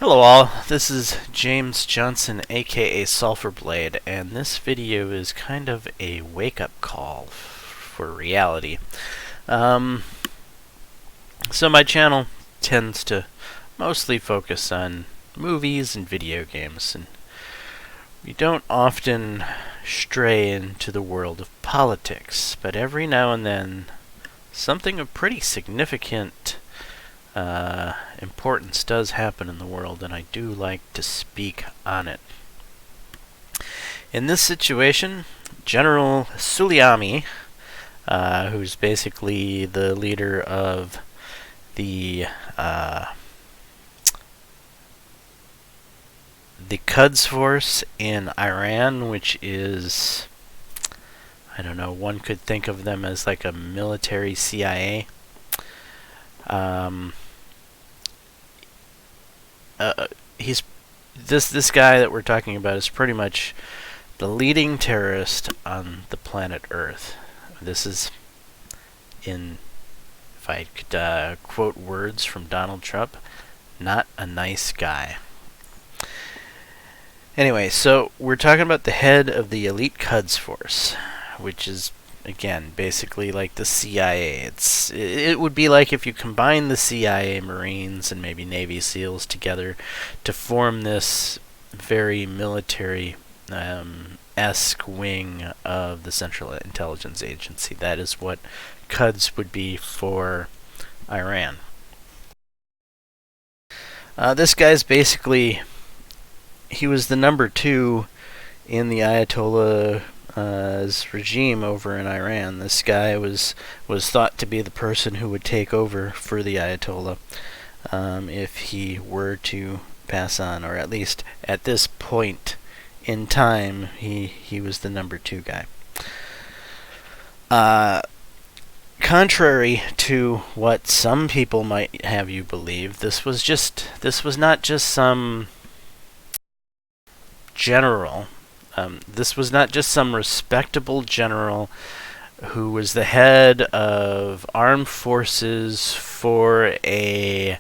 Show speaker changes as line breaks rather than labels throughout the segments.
Hello all, this is James Johnson aka Sulfur Blade, and this video is kind of a wake-up call for reality. So my channel tends to mostly focus on movies and video games, and we don't often stray into the world of politics, but every now and then something of pretty significant importance does happen in the world, and I do like to speak on it. In this situation, General Suleimani, who's basically the leader of the Quds force in Iran, which is, I don't know, one could think of them as like a military CIA. He's this guy that we're talking about is pretty much the leading terrorist on the planet Earth. This is, if I could quote words from Donald Trump, not a nice guy. Anyway, so we're talking about the head of the elite Quds force, which is, again, basically like the CIA. It would be like if you combine the CIA, Marines, and maybe Navy SEALs together to form this very military-esque wing of the Central Intelligence Agency. That is what Quds would be for Iran. This guy's basically, he was the number 2 in the Ayatollah regime over in Iran. This guy was thought to be the person who would take over for the Ayatollah if he were to pass on, or at least at this point in time, he was the number 2 guy. Contrary to what some people might have you believe, this was not just some general. This was not just some respectable general who was the head of armed forces for a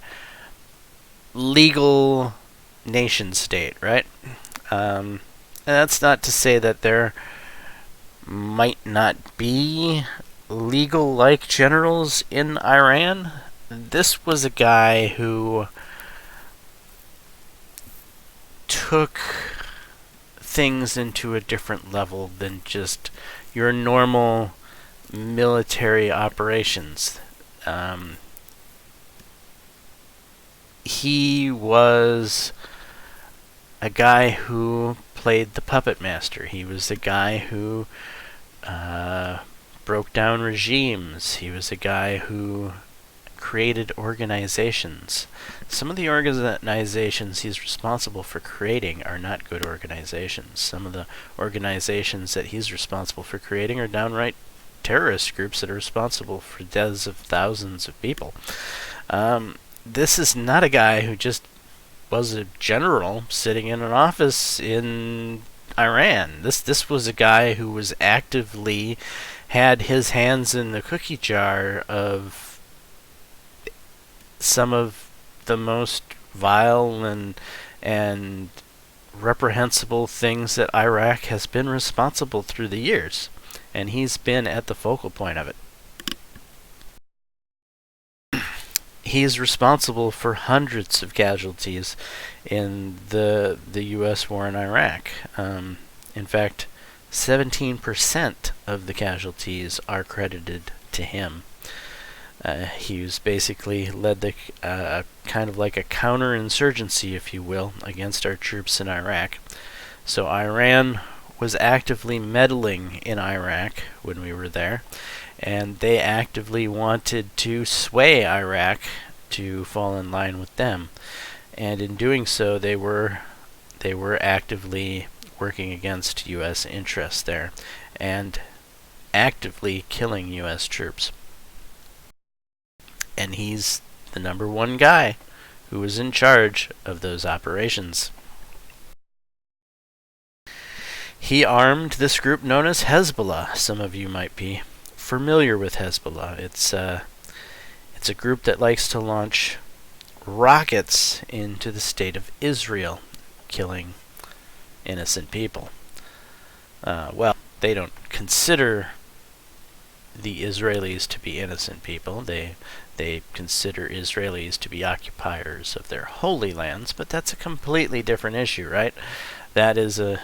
legal nation state, right? And that's not to say that there might not be legal-like generals in Iran. This was a guy who took things into a different level than just your normal military operations. He was a guy who played the puppet master. He was a guy who broke down regimes. He was a guy who created organizations. Some of the organizations he's responsible for creating are not good organizations. Some of the organizations that he's responsible for creating are downright terrorist groups that are responsible for deaths of thousands of people. This is not a guy who just was a general sitting in an office in Iran. This was a guy who was actively had his hands in the cookie jar of some of the most vile and reprehensible things that Iraq has been responsible through the years, and he's been at the focal point of it. He's responsible for hundreds of casualties in the U.S. war in Iraq. In fact, 17% of the casualties are credited to him. He was basically led the kind of like a counterinsurgency, if you will, against our troops in Iraq. So Iran was actively meddling in Iraq when we were there, and they actively wanted to sway Iraq to fall in line with them. And in doing so, they were actively working against U.S. interests there, and actively killing U.S. troops. And he's the number 1 guy who was in charge of those operations. He armed this group known as Hezbollah. Some of you might be familiar with Hezbollah. It's a group that likes to launch rockets into the state of Israel, killing innocent people. Well, they don't consider the Israelis to be innocent people. They consider Israelis to be occupiers of their holy lands, but that's a completely different issue, right? That is a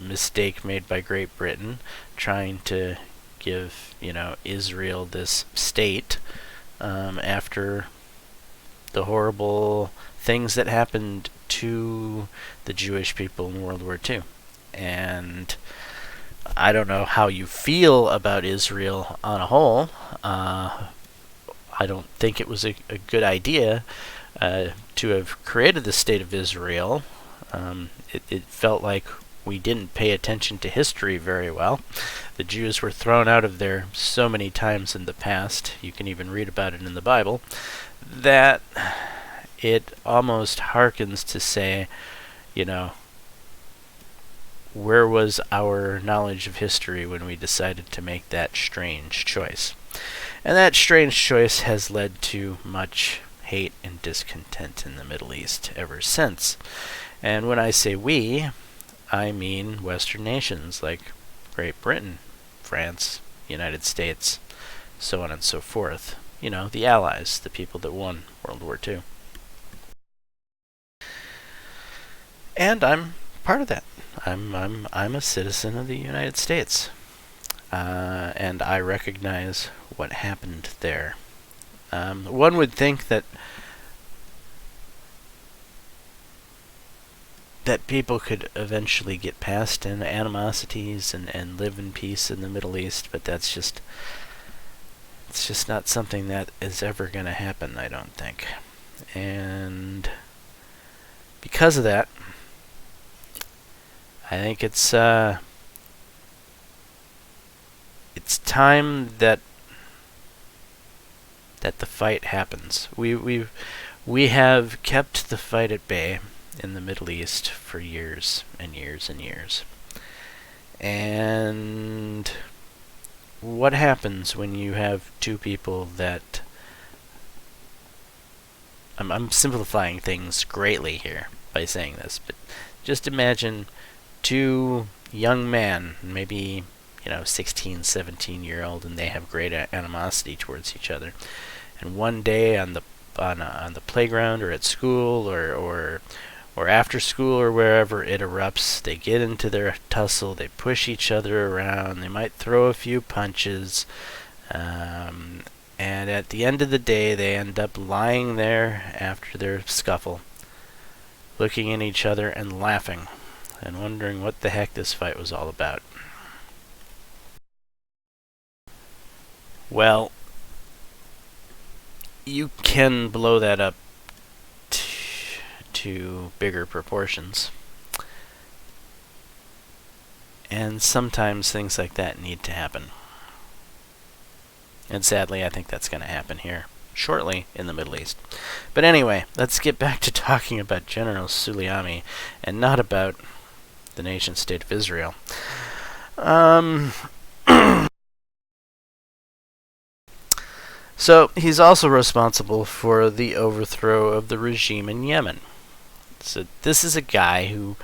mistake made by Great Britain, trying to give, Israel this state after the horrible things that happened to the Jewish people in World War II. And I don't know how you feel about Israel on a whole. I don't think it was a good idea to have created the State of Israel. It felt like we didn't pay attention to history very well. The Jews were thrown out of there so many times in the past, you can even read about it in the Bible, that it almost harkens to say, where was our knowledge of history when we decided to make that strange choice? And that strange choice has led to much hate and discontent in the Middle East ever since. And when I say we, I mean Western nations like Great Britain, France, United States, so on and so forth. The Allies, the people that won World War II. And I'm part of that. I'm a citizen of the United States, and I recognize what happened there. One would think that people could eventually get past animosities and live in peace in the Middle East, but it's just not something that is ever going to happen, I don't think. And because of that, I think it's time that the fight happens. We have kept the fight at bay in the Middle East for years and years and years. And what happens when you have two people that... I'm simplifying things greatly here by saying this, but just imagine two young men, maybe 16, 17-year-old, and they have great animosity towards each other. And one day on the playground or at school or after school or wherever it erupts, they get into their tussle, they push each other around, they might throw a few punches, and at the end of the day they end up lying there after their scuffle, looking at each other and laughing, and wondering what the heck this fight was all about. Well, you can blow that up to bigger proportions. And sometimes things like that need to happen. And sadly, I think that's going to happen here shortly in the Middle East. But anyway, let's get back to talking about General Soleimani and not about the nation-state of Israel. So he's also responsible for the overthrow of the regime in Yemen. So this is a guy who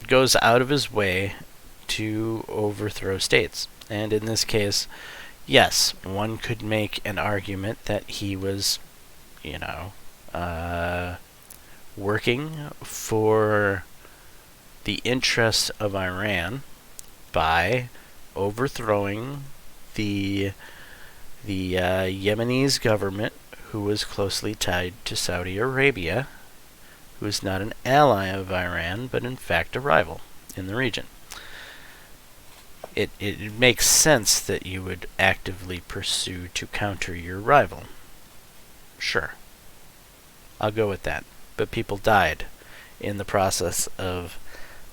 goes out of his way to overthrow states. And in this case, yes, one could make an argument that he was, working for the interests of Iran by overthrowing the Yemenis government, who was closely tied to Saudi Arabia, who is not an ally of Iran, but in fact a rival in the region. It makes sense that you would actively pursue to counter your rival. Sure. I'll go with that. But people died in the process of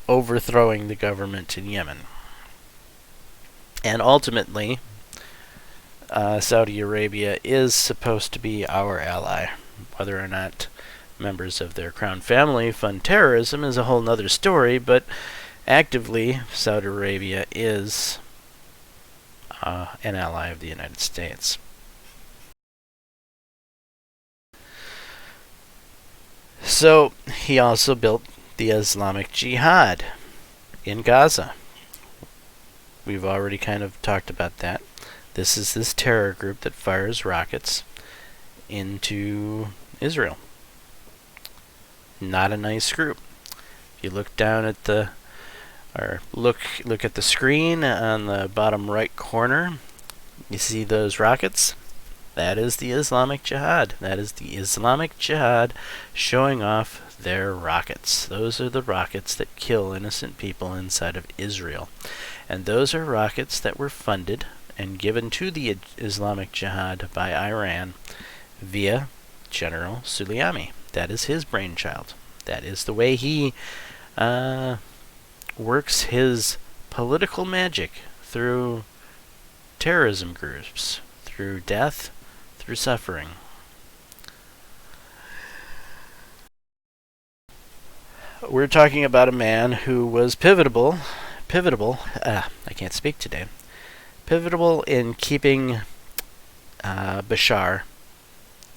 overthrowing the government in Yemen. And ultimately, Saudi Arabia is supposed to be our ally. Whether or not members of their crown family fund terrorism is a whole nother story, but actively, Saudi Arabia is an ally of the United States. So he also built the Islamic Jihad in Gaza. We've already kind of talked about that. This is this terror group that fires rockets into Israel. Not a nice group. If you look down at the, or look at the screen on the bottom right corner, you see those rockets? That is the Islamic Jihad. That is the Islamic Jihad showing off their rockets. Those are the rockets that kill innocent people inside of Israel. And those are rockets that were funded and given to the Islamic Jihad by Iran via General Soleimani. That is his brainchild. That is the way he works his political magic through terrorism groups, through death, through suffering. We're talking about a man who was pivotal, I can't speak today, pivotal in keeping Bashar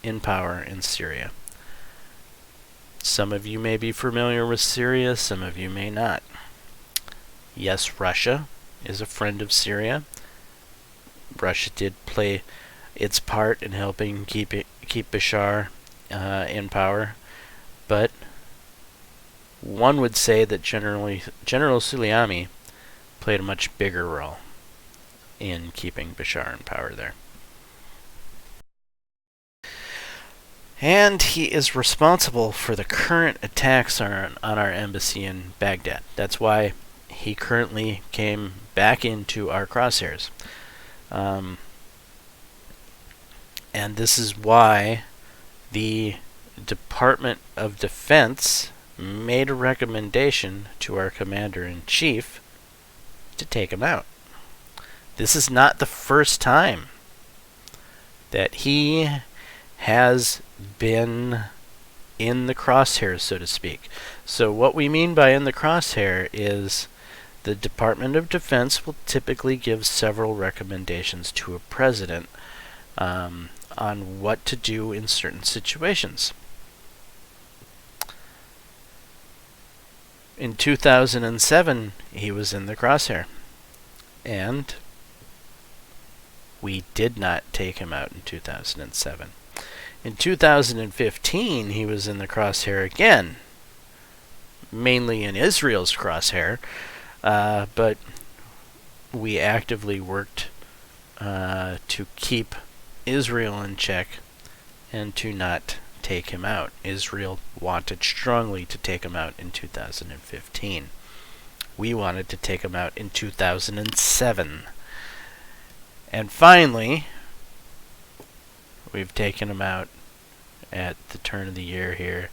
in power in Syria. Some of you may be familiar with Syria, some of you may not. Yes, Russia is a friend of Syria. Russia did play its part in helping keep Bashar in power, but one would say that General Soleimani played a much bigger role in keeping Bashar in power there. And he is responsible for the current attacks on our embassy in Baghdad. That's why he currently came back into our crosshairs. And this is why the Department of Defense made a recommendation to our Commander-in-Chief to take him out. This is not the first time that he has been in the crosshairs, so to speak. So what we mean by in the crosshair is the Department of Defense will typically give several recommendations to a president on what to do in certain situations. In 2007, he was in the crosshair, and we did not take him out in 2007. In 2015, he was in the crosshair again, mainly in Israel's crosshair, but we actively worked to keep Israel in check and to not take him out. Israel wanted strongly to take him out in 2015. We wanted to take him out in 2007. And finally, we've taken him out at the turn of the year here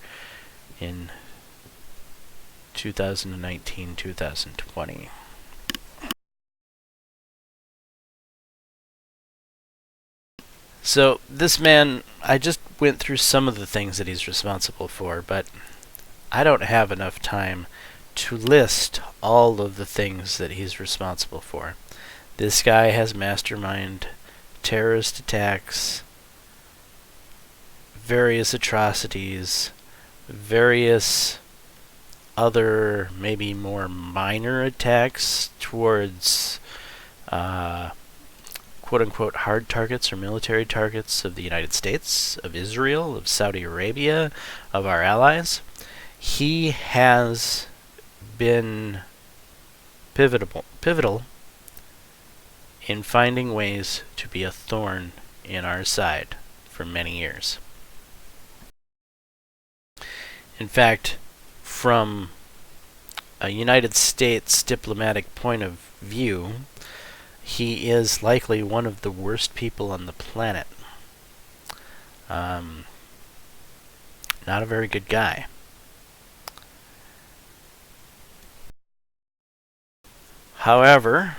in 2019-2020. So this man, I just went through some of the things that he's responsible for, but I don't have enough time to list all of the things that he's responsible for. This guy has masterminded terrorist attacks, various atrocities, various other maybe more minor attacks towards quote-unquote hard targets or military targets of the United States, of Israel, of Saudi Arabia, of our allies. He has been pivotal in finding ways to be a thorn in our side for many years. In fact, from a United States diplomatic point of view, he is likely one of the worst people on the planet. Not a very good guy. However,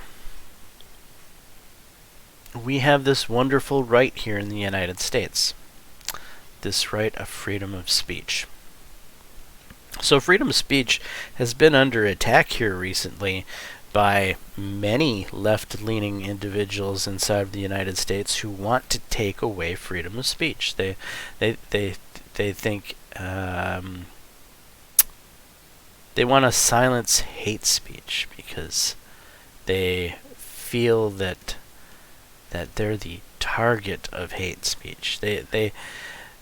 we have this wonderful right here in the United States. This right of freedom of speech. So freedom of speech has been under attack here recently by many left-leaning individuals inside of the United States who want to take away freedom of speech. They think They want to silence hate speech because they feel that they're the target of hate speech.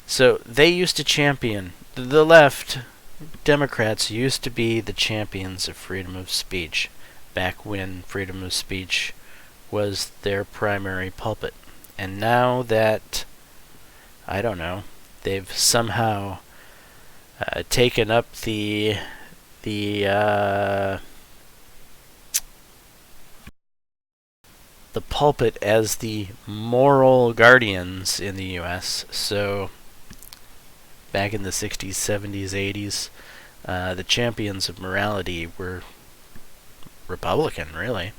So they used to champion, the left, Democrats used to be the champions of freedom of speech back when freedom of speech was their primary pulpit. And now that, I don't know, they've somehow taken up the pulpit as the moral guardians in the U.S. So back in the 60s, 70s, 80s, the champions of morality were Republican, really.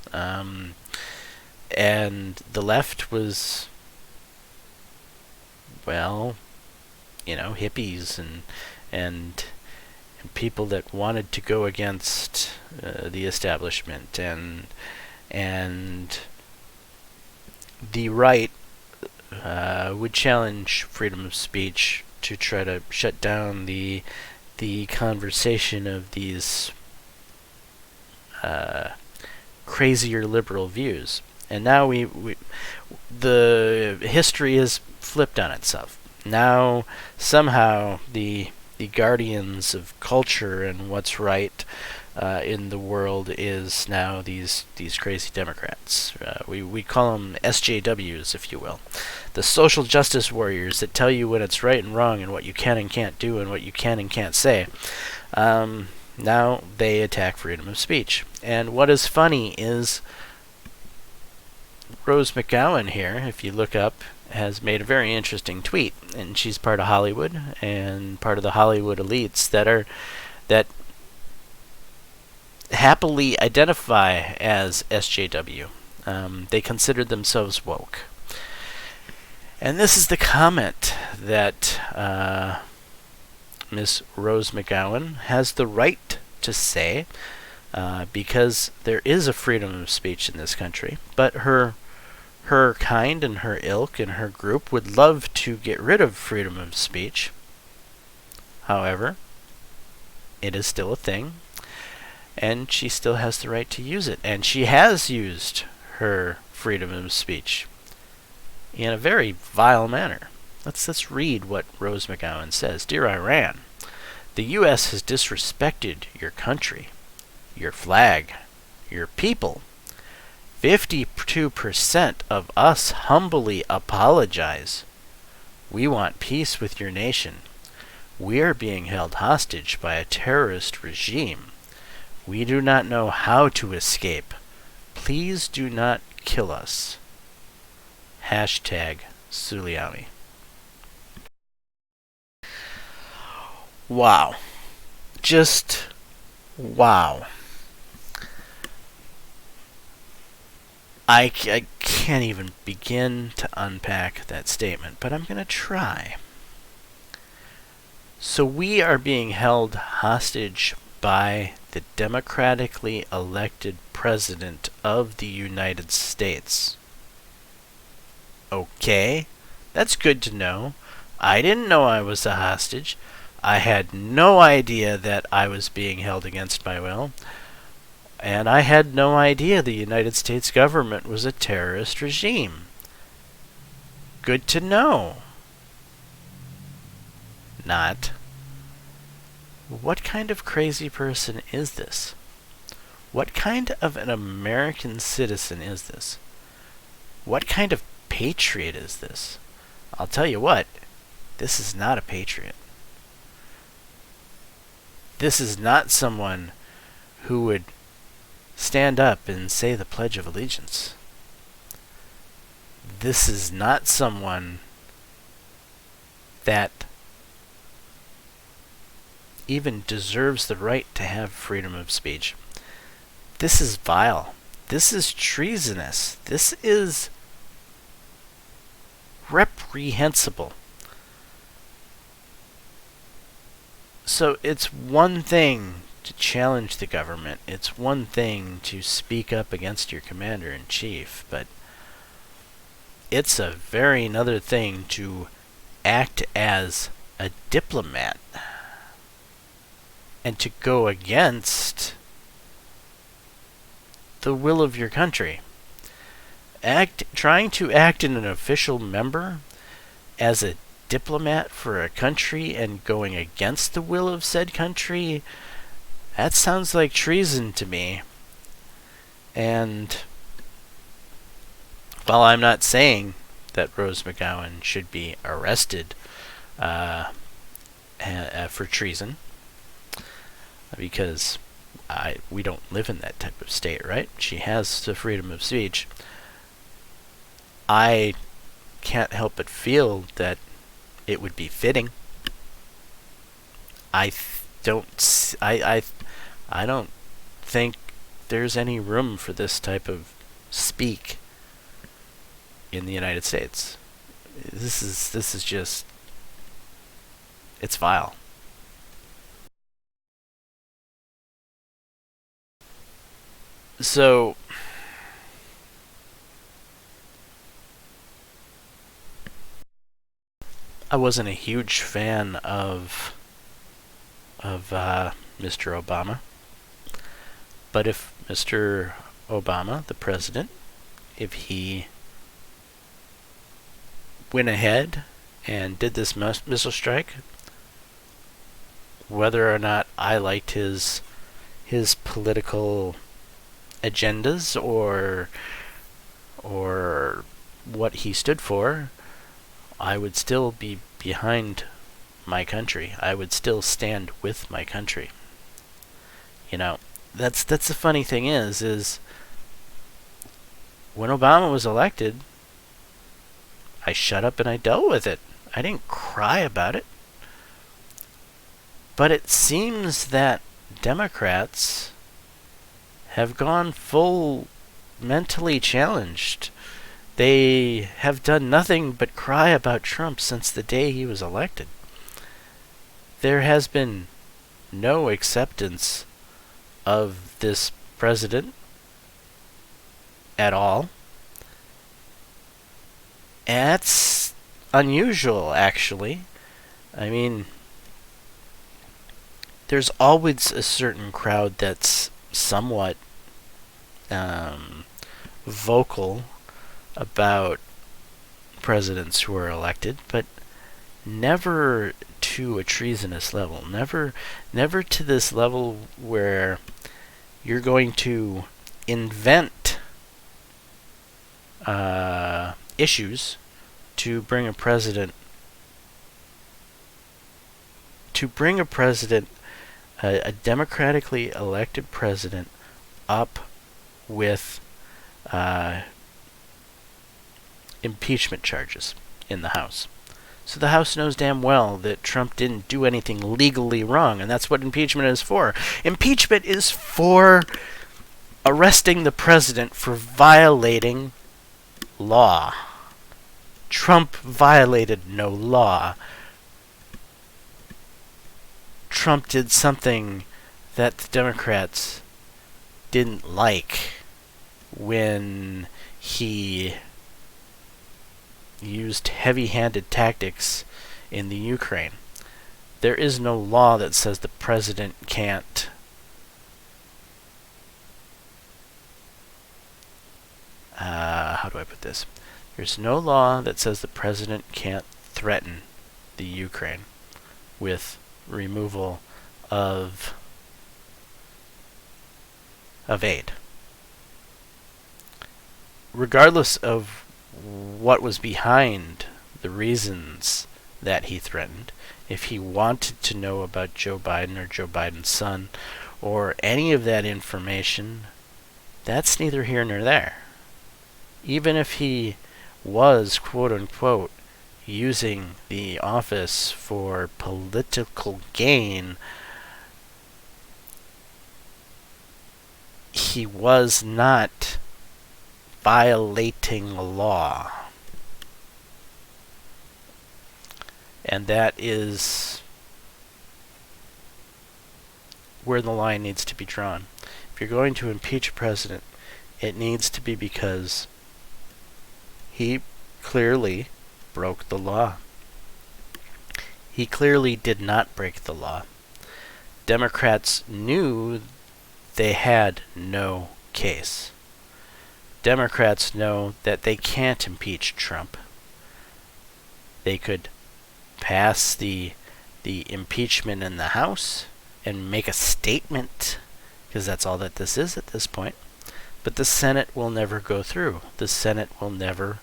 And the left was, well, hippies and people that wanted to go against the establishment, and the right would challenge freedom of speech to try to shut down the conversation of these crazier liberal views. And now the history is flipped on itself. Now somehow the guardians of culture and what's right in the world is now these crazy Democrats. We call them SJWs, if you will. The social justice warriors that tell you when it's right and wrong and what you can and can't do and what you can and can't say. Now they attack freedom of speech. And what is funny is Rose McGowan here, if you look up, has made a very interesting tweet, and she's part of Hollywood and part of the Hollywood elites that happily identify as SJW. They consider themselves woke. And this is the comment that Miss Rose McGowan has the right to say, because there is a freedom of speech in this country, but her kind and her ilk and her group would love to get rid of freedom of speech. However, it is still a thing, and she still has the right to use it. And she has used her freedom of speech in a very vile manner. Let's read what Rose McGowan says. Dear Iran, the U.S. has disrespected your country, your flag, your people. 52% of us humbly apologize. We want peace with your nation. We are being held hostage by a terrorist regime. We do not know how to escape. Please do not kill us. Hashtag Suliami. Wow. Just wow. I can't even begin to unpack that statement, but I'm going to try. So we are being held hostage by the democratically elected President of the United States. Okay, that's good to know. I didn't know I was a hostage. I had no idea that I was being held against my will. And I had no idea the United States government was a terrorist regime. Good to know. Not. What kind of crazy person is this? What kind of an American citizen is this? What kind of patriot is this? I'll tell you what, this is not a patriot. This is not someone who would stand up and say the Pledge of Allegiance. This is not someone that even deserves the right to have freedom of speech. This is vile. This is treasonous. This is reprehensible. So it's one thing to challenge the government. It's one thing to speak up against your commander-in-chief, but it's a very another thing to act as a diplomat. and to go against the will of your country. Trying to act in an official member as a diplomat for a country and going against the will of said country, that sounds like treason to me. And while I'm not saying that Rose McGowan should be arrested for treason, because we don't live in that type of state, right? She has the freedom of speech. I can't help but feel that it would be fitting. I don't think there's any room for this type of speak in the United States. This is just, it's vile. So I wasn't a huge fan of Mr. Obama, but if Mr. Obama, the president, if he went ahead and did this missile strike, whether or not I liked his political agendas or what he stood for, I would still be behind my country. I would still stand with my country. You know, that's the funny thing is when Obama was elected, I shut up and I dealt with it. I didn't cry about it. But it seems that Democrats have gone full mentally challenged. They have done nothing but cry about Trump since the day he was elected. There has been no acceptance of this president at all. And that's unusual, actually. I mean, there's always a certain crowd that's somewhat vocal about presidents who are elected, but never to a treasonous level. Never to this level where you're going to invent issues to bring a president a democratically elected president up with impeachment charges in the House. So the House knows damn well that Trump didn't do anything legally wrong, and that's what impeachment is for. Impeachment is for arresting the president for violating law. Trump violated no law. Trump did something that the Democrats didn't like when he used heavy-handed tactics in the Ukraine. There is no law that says the president can't how do I put this? There's no law that says the president can't threaten the Ukraine with removal of aid. Regardless of what was behind the reasons that he threatened, if he wanted to know about Joe Biden or Joe Biden's son or any of that information, that's neither here nor there. Even if he was, quote-unquote, using the office for political gain, he was not violating law. And that is where the line needs to be drawn. If you're going to impeach a president, it needs to be because he clearly broke the law. He clearly did not break the law. Democrats knew they had no case. Democrats know that they can't impeach Trump. They could pass the impeachment in the House and make a statement, because that's all that this is at this point. But the Senate will never go through. The Senate will never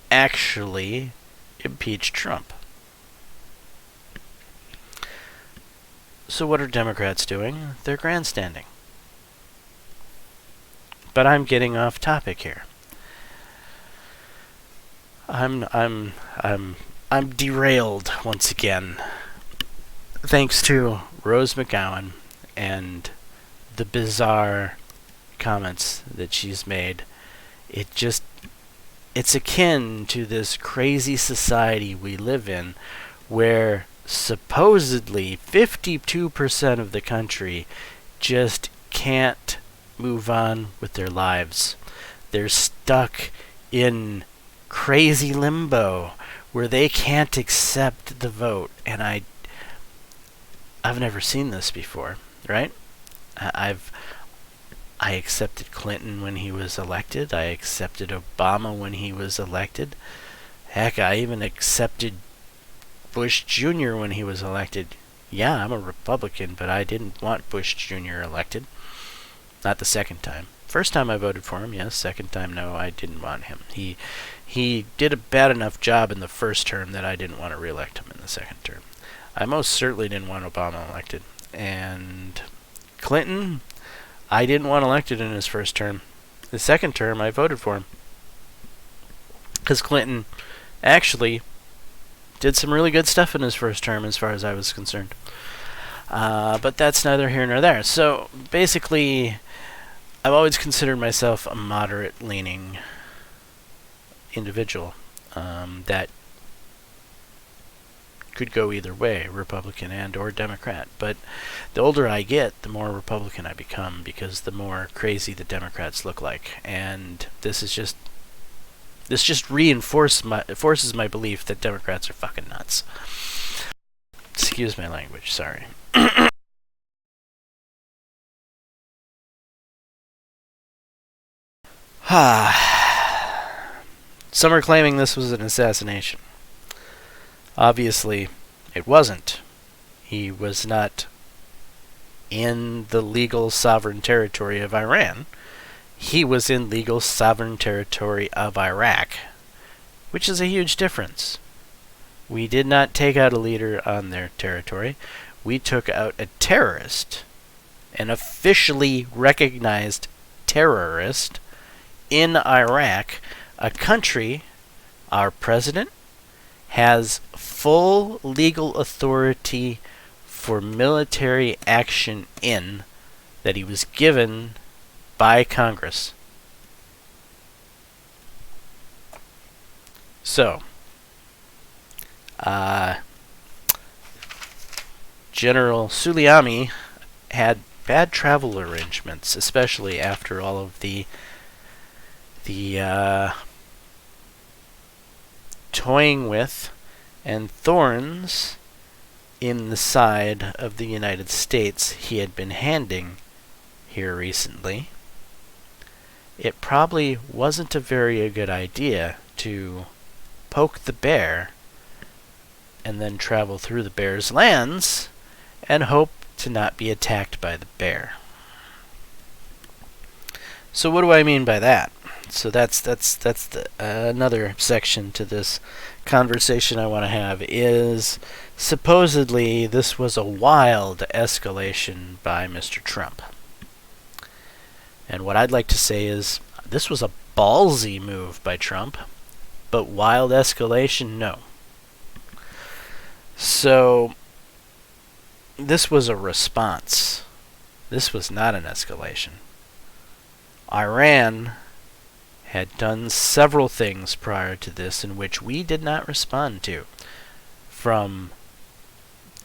actually impeach Trump. So what are Democrats doing? They're grandstanding. But I'm getting off topic here. I'm derailed once again, thanks to Rose McGowan and the bizarre comments that she's made. It's akin to this crazy society we live in, where supposedly 52% of the country just can't move on with their lives. They're stuck in crazy limbo where they can't accept the vote. And I've never seen this before, right? I accepted Clinton when he was elected. I accepted Obama when he was elected. Heck, I even accepted Bush Jr. when he was elected. Yeah, I'm a Republican, but I didn't want Bush Jr. elected. Not the second time. First time I voted for him, yes. Second time, no, I didn't want him. He did a bad enough job in the first term that I didn't want to re-elect him in the second term. I most certainly didn't want Obama elected. And Clinton, I didn't want elected in his first term. The second term, I voted for him. Because Clinton actually did some really good stuff in his first term as far as I was concerned. But that's neither here nor there. So basically, I've always considered myself a moderate-leaning individual that could go either way, Republican and or Democrat. But the older I get, the more Republican I become, because the more crazy the Democrats look like. And this just forces my belief that Democrats are fucking nuts. Excuse my language, sorry. Some are claiming this was an assassination. Obviously, it wasn't. He was not in the legal sovereign territory of Iran. He was in legal sovereign territory of Iraq, which is a huge difference. We did not take out a leader on their territory. We took out a terrorist, an officially recognized terrorist in Iraq, a country our president has full legal authority for military action in, that he was given by Congress. So, General Soleimani had bad travel arrangements, especially after all of the toying with and thorns in the side of the United States he had been handing here recently. It probably wasn't a very good idea to poke the bear and then travel through the bear's lands and hope to not be attacked by the bear. So what do I mean by that? So that's another section to this conversation I want to have, is supposedly this was a wild escalation by Mr. Trump. And what I'd like to say is this was a ballsy move by Trump, but wild escalation, no. So this was a response. This was not an escalation. Iran had done several things prior to this in which we did not respond to, from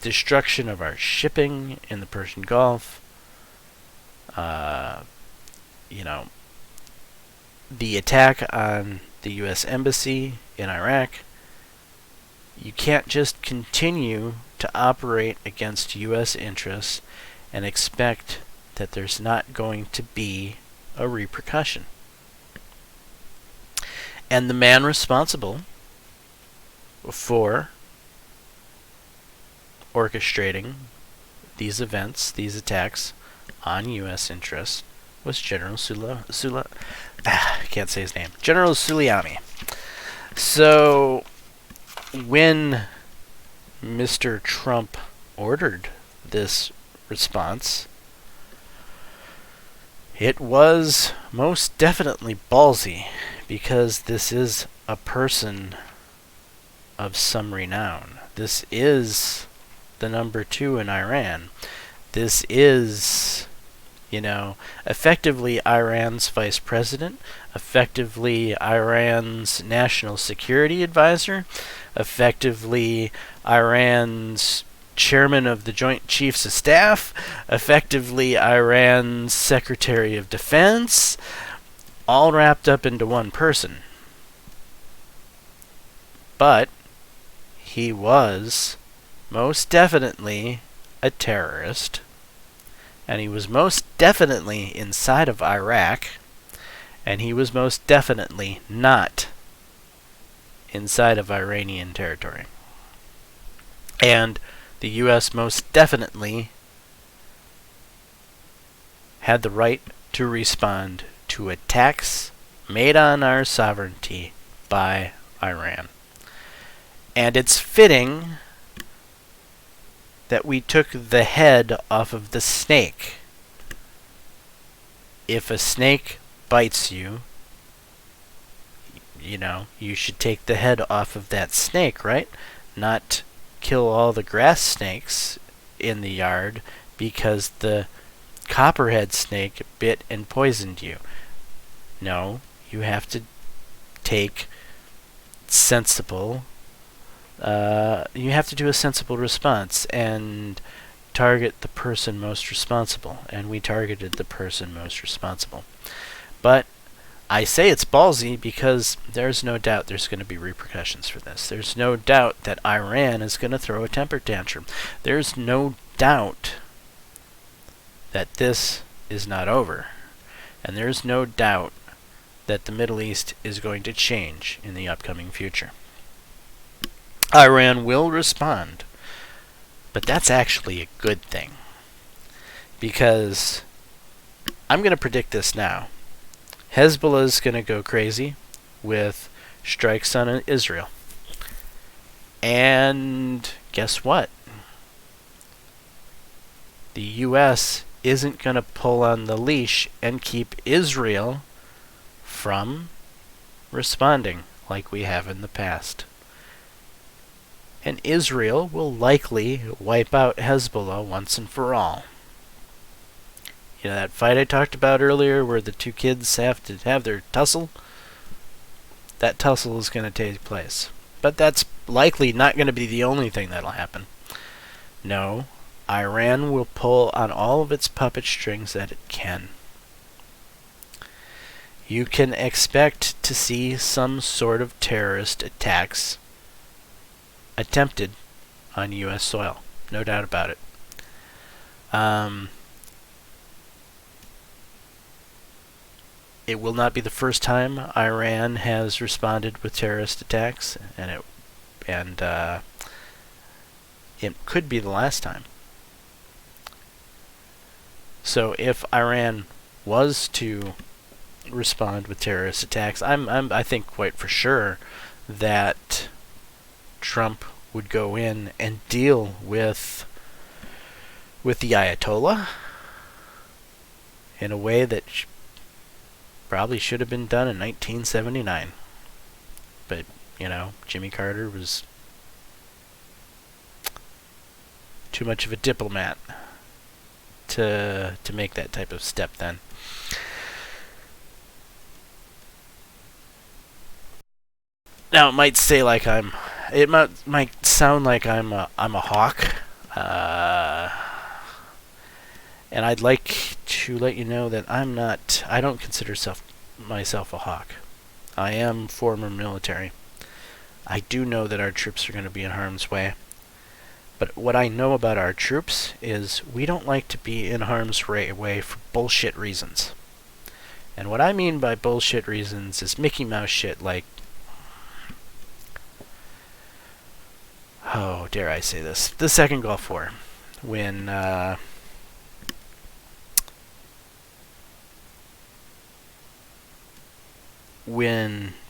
destruction of our shipping in the Persian Gulf, the attack on the U.S. Embassy in Iraq. You can't just continue to operate against U.S. interests and expect that there's not going to be a repercussion. And the man responsible for orchestrating these events, these attacks on U.S. interests, was General I can't say his name. General Giuliani. So, when Mr. Trump ordered this response, it was most definitely ballsy, because this is a person of some renown. This is the number 2 in Iran. This is, effectively Iran's vice president, effectively Iran's national security advisor, effectively Iran's chairman of the Joint Chiefs of Staff, effectively Iran's Secretary of Defense, all wrapped up into one person. But he was most definitely a terrorist, and he was most definitely inside of Iraq, and he was most definitely not inside of Iranian territory. And the U.S. most definitely had the right to respond to attacks made on our sovereignty by Iran. And it's fitting that we took the head off of the snake. If a snake bites you, you should take the head off of that snake, right? Not kill all the grass snakes in the yard because the copperhead snake bit and poisoned you. No, you have to take sensible you have to do a sensible response and target the person most responsible, and we targeted the person most responsible. But I say it's ballsy because there's no doubt there's going to be repercussions for this. There's no doubt that Iran is going to throw a temper tantrum. There's no doubt that this is not over. And there's no doubt that the Middle East is going to change in the upcoming future. Iran will respond, but that's actually a good thing, because I'm going to predict this now. Hezbollah is going to go crazy with strikes on Israel. And guess what? The U.S. isn't going to pull on the leash and keep Israel from responding like we have in the past. And Israel will likely wipe out Hezbollah once and for all. That fight I talked about earlier where the two kids have to have their tussle? That tussle is going to take place. But that's likely not going to be the only thing that'll happen. No, Iran will pull on all of its puppet strings that it can. You can expect to see some sort of terrorist attacks attempted on U.S. soil. No doubt about it. It will not be the first time Iran has responded with terrorist attacks, and it could be the last time. So if Iran was to respond with terrorist attacks, I think quite for sure that Trump would go in and deal with the Ayatollah in a way that probably should have been done in 1979. But, Jimmy Carter was too much of a diplomat to make that type of step then. Now, it might sound like I'm a hawk, and I'd like to let you know that I don't consider myself a hawk. I am former military. I do know that our troops are going to be in harm's way. But what I know about our troops is we don't like to be in harm's way for bullshit reasons. And what I mean by bullshit reasons is Mickey Mouse shit like, oh, dare I say this, the Second Gulf War, when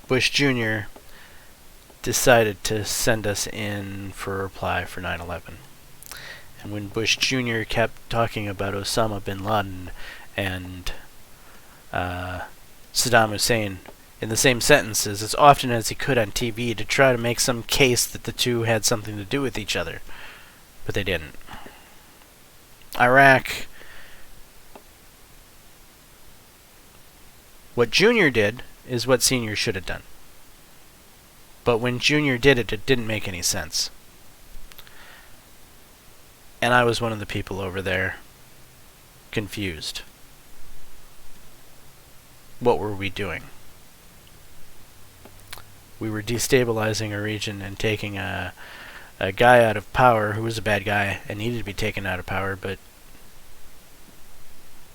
Bush Jr. decided to send us in for a reply for 9/11. And when Bush Jr. kept talking about Osama bin Laden and Saddam Hussein in the same sentences as often as he could on TV to try to make some case that the two had something to do with each other. But they didn't. Iraq, what Junior did is what Senior should have done. But when Junior did it, it didn't make any sense. And I was one of the people over there confused. What were we doing? We were destabilizing a region and taking a guy out of power who was a bad guy and needed to be taken out of power, but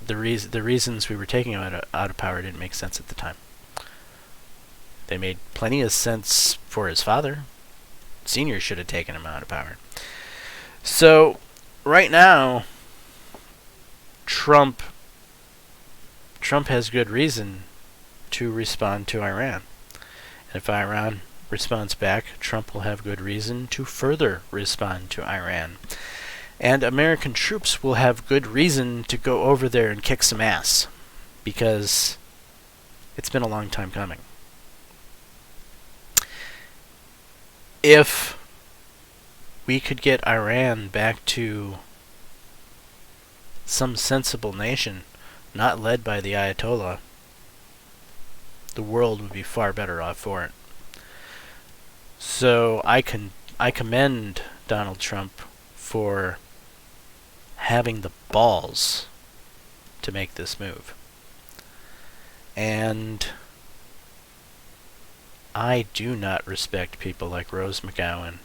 the reasons we were taking him out of power didn't make sense at the time. They made plenty of sense for his father. Senior should have taken him out of power. So, right now, Trump has good reason to respond to Iran. And if Iran responds back, Trump will have good reason to further respond to Iran. And American troops will have good reason to go over there and kick some ass, because it's been a long time coming. If we could get Iran back to some sensible nation, not led by the Ayatollah, the world would be far better off for it. So I commend Donald Trump for having the balls to make this move. And I do not respect people like Rose McGowan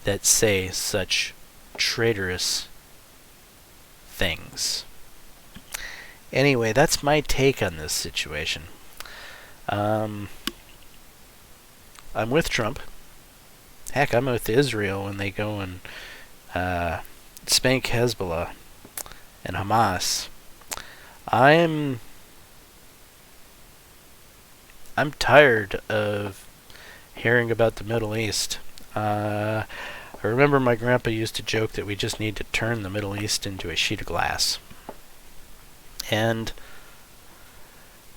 that say such traitorous things. Anyway, that's my take on this situation. I'm with Trump. Heck, I'm with Israel when they go and spank Hezbollah and Hamas. I'm tired of hearing about the Middle East. I remember my grandpa used to joke that we just need to turn the Middle East into a sheet of glass. And,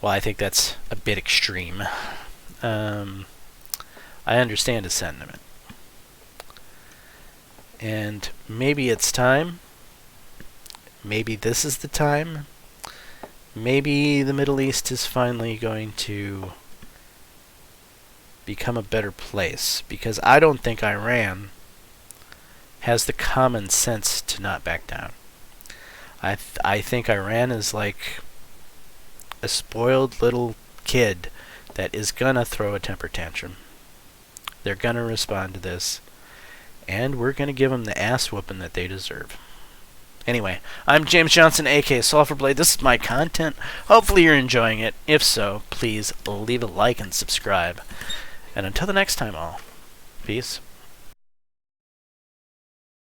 well, I think that's a bit extreme. I understand his sentiment. And maybe it's time. Maybe this is the time. Maybe the Middle East is finally going to become a better place, because I don't think Iran has the common sense to not back down. I think Iran is like a spoiled little kid that is gonna throw a temper tantrum. They're gonna respond to this, and we're gonna give them the ass whooping that they deserve. Anyway, I'm James Johnson, aka Sulfur Blade. This is my content. Hopefully you're enjoying it. If so, please leave a like and subscribe. And until the next time, all, peace.